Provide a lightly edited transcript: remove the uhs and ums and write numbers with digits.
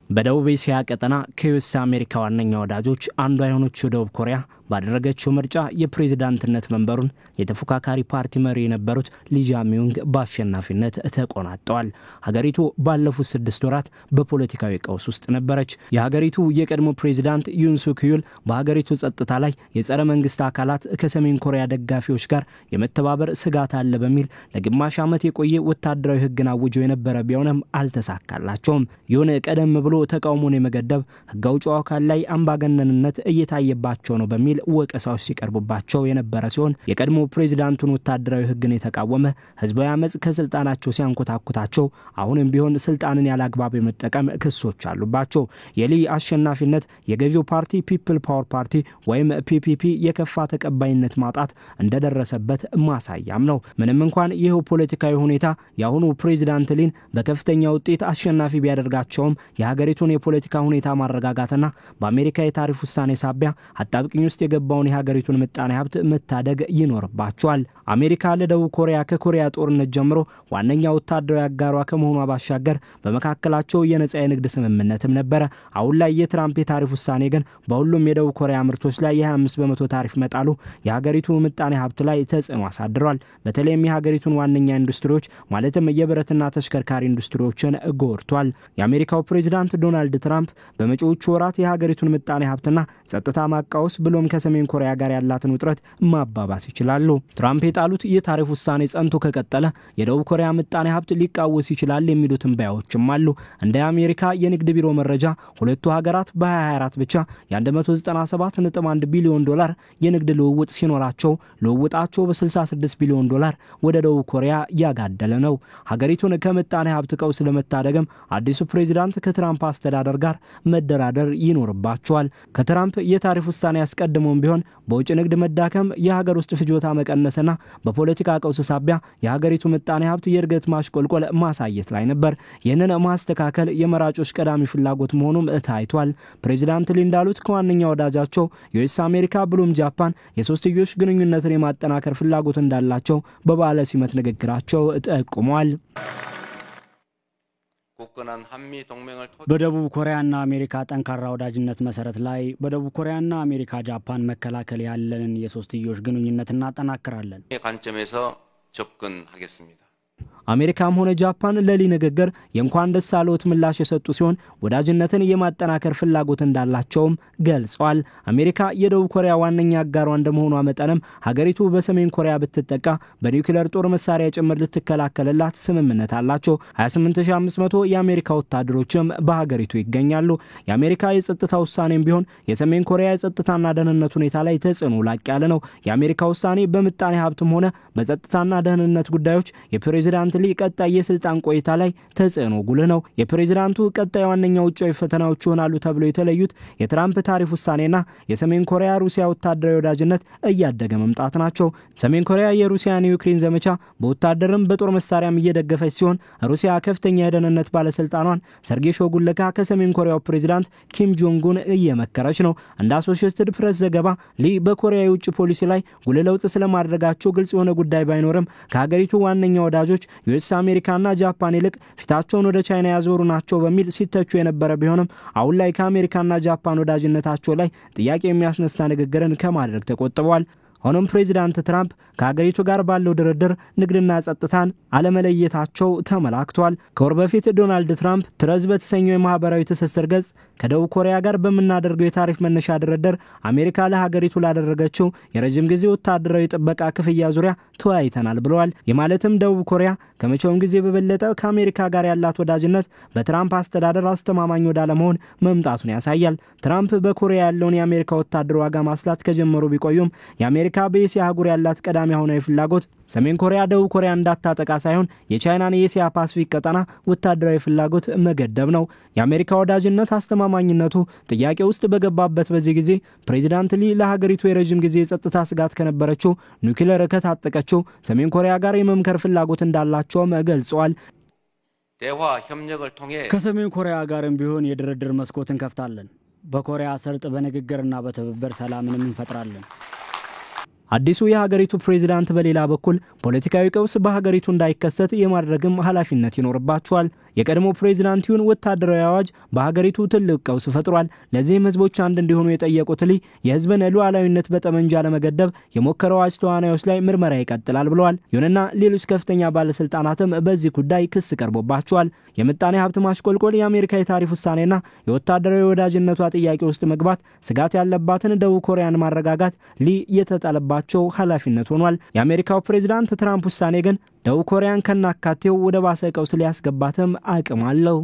በደቡብ እስያ ቀጠና ከዩኤስ አሜሪካ ዋነኛ ወዳጆች አንዷ የሆነችው ደቡብ ኮሪያ ባደረገችው ምርጫ የፕሬዝዳንትነት መንበሩን የተፎካካሪ ፓርቲ መሪ የነበሩት ሊ ጃሚዩንግ በአሸናፊነት ተቆናጠዋል። ሀገሪቱ ባለፉት 6 ወራት በፖለቲካዊ ቀውስ ውስጥ ነበረች። የሀገሪቱ የቀድሞ ፕሬዝዳንት ዩን ሱክ ዩል በሀገሪቱ ጸጥታ ላይ የጸረ መንግስት አካላት ከሰሜን ኮሪያ ደጋፊዎች ጋር የመተባበር ስጋት አለ በሚል ለግማሽ ዓመት የቆየ ወታደራዊ ህግን አውጀው የነበረ ቢሆንም አልተሳካላቸውም። ይሁን ቀደም ብሎ ተቃውሞን የመገደብ ህግ አውጪው አካል ላይ አምባገነንነት እየታየባቸው ነው በሚል ወቀሳዎች ሲቀርቡባቸው የነበረ ሲሆን የቀድሞ ፕሬዝዳንቱን ወታደራዊ ህግን የተቃወመ ህዝባዊ አመጽ ከስልጣናቸው ሲያንኮታኩታቸው አሁንም ቢሆን ስልጣንን ያላግባብ የመጠቀም ክሶች አሉባቸው። የሊ አሸናፊነት የገዢው ፓርቲ ፒፕል ፓወር ፓርቲ ወይም ፒፒፒ የከፋ ተቀባይነት ማጣት እንደደረሰበት ማሳያም ነው። ምንም እንኳን ይሄው ፖለቲካዊ ሁኔታ ያሁኑ ፕሬዝዳንት ሊን በከፍተኛ ውጤት አሸናፊ ቢያደርጋቸውም የሀገሪቱን የፖለቲካ ሁኔታ ማረጋጋትና በአሜሪካ የታሪፍ ውሳኔ ሳቢያ አጣብቂኝ ውስጥ የገባውን የሀገሪቱን ምጣኔ ሀብት መታደግ ይኖርባቸዋል። አሜሪካ ለደቡብ ኮሪያ ከኮሪያ ጦርነት ጀምሮ ዋነኛ ወታደራዊ አጋሯ ከመሆኗ ባሻገር በመካከላቸው የነጻ የንግድ ስምምነትም ነበረ። አሁን ላይ የትራምፕ የታሪፍ ውሳኔ ግን በሁሉም የደቡብ ኮሪያ ምርቶች ላይ የ25% ታሪፍ መጣሉ የሀገሪቱ ምጣኔ ሀብት ላይ ተጽዕኖ አሳድሯል። በተለይም የሀገሪቱን ዋነኛ ኢንዱስትሪዎች ማለትም የብረትና ተሽከርካሪ ኢንዱስትሪዎችን ጎድቷል። የአሜሪካው ፕሬዝዳንት ዶናልድ ትራምፕ በመጪዎቹ ወራት የሀገሪቱን ምጣኔ ሀብትና ጸጥታ ማቃወስ ብሎም ከሰሜን ኮሪያ ጋር ያላትን ውጥረት ማባባስ ይችላሉ። ትራምፕ የጣሉት የታሪፍ ውሳኔ ጸንቶ ከቀጠለ የደቡብ ኮሪያ ምጣኔ ሀብት ሊቃወስ ይችላል የሚሉት ባዮችም አሉ። እንደ አሜሪካ የንግድ ቢሮ መረጃ ሁለቱ ሀገራት በ2024 ብቻ የ197.1 ቢሊዮን ዶላር የንግድ ልውውጥ ሲኖራቸው ልውውጣቸው በ66 ቢሊዮን ዶላር ወደ ደቡብ ኮሪያ ያጋደለ ነው። ሀገሪቱን ከምጣኔ ሀብት ቀውስ ለመታደግም አዲሱ ፕሬዝዳንት ከትራምፕ አስተዳደር ጋር መደራደር ይኖርባቸዋል። ከትራምፕ የታሪፍ ውሳኔ ያስቀድሞም ቢሆን በውጭ ንግድ መዳከም የሀገር ውስጥ ፍጆታ መቀነስና በፖለቲካ ቀውስ ሳቢያ የሀገሪቱ ምጣኔ ሀብት የእድገት ማሽቆልቆል ማሳየት ላይ ነበር። ይህንን ማስተካከል የመራጮች ቀዳሚ ፍላጎት መሆኑም ታይቷል። ፕሬዝዳንት ሊ እንዳሉት ከዋነኛ ወዳጃቸው ዩኤስ አሜሪካ ብሎም ጃፓን የሶስትዮሽ ግንኙነትን የማጠናከር ፍላጎት እንዳላቸው በባለ ሲመት ንግግራቸው ጠቁመዋል። በደቡብ ኮሪያና አሜሪካ ጠንካራ ወዳጅነት መሰረት ላይ በደቡብ ኮሪያና አሜሪካ ጃፓን መከላከል ያለንን የሶስትዮሽ ግንኙነት እናጠናክራለን። አሜሪካም ሆነ ጃፓን ለሊ ንግግር የእንኳን ደስ አለዎት ምላሽ የሰጡ ሲሆን ወዳጅነትን የማጠናከር ፍላጎት እንዳላቸውም ገልጸዋል። አሜሪካ የደቡብ ኮሪያ ዋነኛ አጋሯ እንደመሆኗ መጠንም ሀገሪቱ በሰሜን ኮሪያ ብትጠቃ በኒውክሌር ጦር መሳሪያ ጭምር ልትከላከልላት ስምምነት አላቸው። 28500 የአሜሪካ ወታደሮችም በሀገሪቱ ይገኛሉ። የአሜሪካ የጸጥታ ውሳኔም ቢሆን የሰሜን ኮሪያ የጸጥታና ደህንነት ሁኔታ ላይ ተጽዕኖ ላቅ ያለ ነው። የአሜሪካ ውሳኔ በምጣኔ ሀብትም ሆነ በጸጥታና ደህንነት ጉዳዮች የፕሬዝዳንት ሊ ቀጣይ የስልጣን ቆይታ ላይ ተጽዕኖ ጉልህ ነው። የፕሬዝዳንቱ ቀጣይ ዋነኛ ውጫዊ ፈተናዎች ይሆናሉ ተብሎ የተለዩት የትራምፕ ታሪፍ ውሳኔና የሰሜን ኮሪያ ሩሲያ ወታደራዊ ወዳጅነት እያደገ መምጣት ናቸው። ሰሜን ኮሪያ የሩሲያን የዩክሬን ዘመቻ በወታደርም በጦር መሳሪያም እየደገፈች ሲሆን ሩሲያ ከፍተኛ የደህንነት ባለስልጣኗን ሰርጌይ ሾጉን ልካ ከሰሜን ኮሪያው ፕሬዝዳንት ኪም ጆንግ ኡን እየመከረች ነው። እንደ አሶሺየትድ ፕሬስ ዘገባ ሊ በኮሪያ የውጭ ፖሊሲ ላይ ጉልህ ለውጥ ስለማድረጋቸው ግልጽ የሆነ ጉዳይ ባይኖርም ከሀገሪቱ ዋነኛ ወዳጆች ዩኤስ አሜሪካና ጃፓን ይልቅ ፊታቸውን ወደ ቻይና ያዞሩ ናቸው በሚል ሲተቹ የነበረ ቢሆንም አሁን ላይ ከአሜሪካና ጃፓን ወዳጅነታቸው ላይ ጥያቄ የሚያስነሳ ንግግርን ከማድረግ ተቆጥበዋል። ሆኖም ፕሬዝዳንት ትራምፕ ከሀገሪቱ ጋር ባለው ድርድር ንግድና ጸጥታን አለመለየታቸው ተመላክቷል። ከወር በፊት ዶናልድ ትራምፕ ትረዝ በተሰኘው የማህበራዊ ትስስር ገጽ ከደቡብ ኮሪያ ጋር በመናደርገው የታሪፍ መነሻ ድርድር አሜሪካ ለሀገሪቱ ላደረገችው የረጅም ጊዜ ወታደራዊ ጥበቃ ክፍያ ዙሪያ ተወያይተናል ብለዋል። የማለትም ደቡብ ኮሪያ ከመቼውም ጊዜ በበለጠ ከአሜሪካ ጋር ያላት ወዳጅነት በትራምፕ አስተዳደር አስተማማኝ ወዳለመሆን መምጣቱን ያሳያል። ትራምፕ በኮሪያ ያለውን የአሜሪካ ወታደር ዋጋ ማስላት ከጀመሩ ቢቆዩም የአሜሪካ በኤስያ አህጉር ያላት ቀዳሚ ሆነው ፍላጎት ሰሜን ኮሪያ ደቡብ ኮሪያ እንዳታጠቃ ሳይሆን የቻይናን የኤስያ ፓሲፊክ ቀጠና ወታደራዊ ፍላጎት መገደብ ነው። የአሜሪካ ወዳጅነት አስተማማኝነቱ ጥያቄ ውስጥ በገባበት በዚህ ጊዜ ፕሬዝዳንት ሊ ለሀገሪቱ የረጅም ጊዜ የጸጥታ ስጋት ከነበረችው ኒውክሌር ከታጠቀችው ሰሜን ኮሪያ ጋር የመምከር ፍላጎት እንዳላቸውም ገልጸዋል። ከሰሜን ኮሪያ ጋርም ቢሆን የድርድር መስኮት እንከፍታለን። በኮሪያ ሰርጥ በንግግርና በትብብር ሰላምን እንፈጥራለን። አዲሱ የሀገሪቱ ፕሬዝዳንት በሌላ በኩል ፖለቲካዊ ቀውስ በሀገሪቱ እንዳይከሰት የማድረግም ኃላፊነት ይኖርባቸዋል። የቀድሞ ፕሬዝዳንቱን ወታደራዊ አዋጅ በሀገሪቱ ትልቅ ቀውስ ፈጥሯል። ለዚህም ህዝቦች አንድ እንዲሆኑ የጠየቁት ሊ የህዝብን ሉዓላዊነት በጠመንጃ ለመገደብ የሞከረው አዋጅ ተዋናዮች ላይ ምርመራ ይቀጥላል ብለዋል። ይሁንና ሌሎች ከፍተኛ ባለስልጣናትም በዚህ ጉዳይ ክስ ቀርቦባቸዋል። የምጣኔ ሀብት ማሽቆልቆል፣ የአሜሪካ የታሪፍ ውሳኔና የወታደራዊ ወዳጅነቷ ጥያቄ ውስጥ መግባት ስጋት ያለባትን ደቡብ ኮሪያን ማረጋጋት ሊ የተጣለባቸው ኃላፊነት ሆኗል። የአሜሪካው ፕሬዝዳንት ትራምፕ ውሳኔ ግን ደቡብ ኮሪያን ከናካቴው ወደ ባሰ ቀውስ ሊያስገባትም አቅም አለው።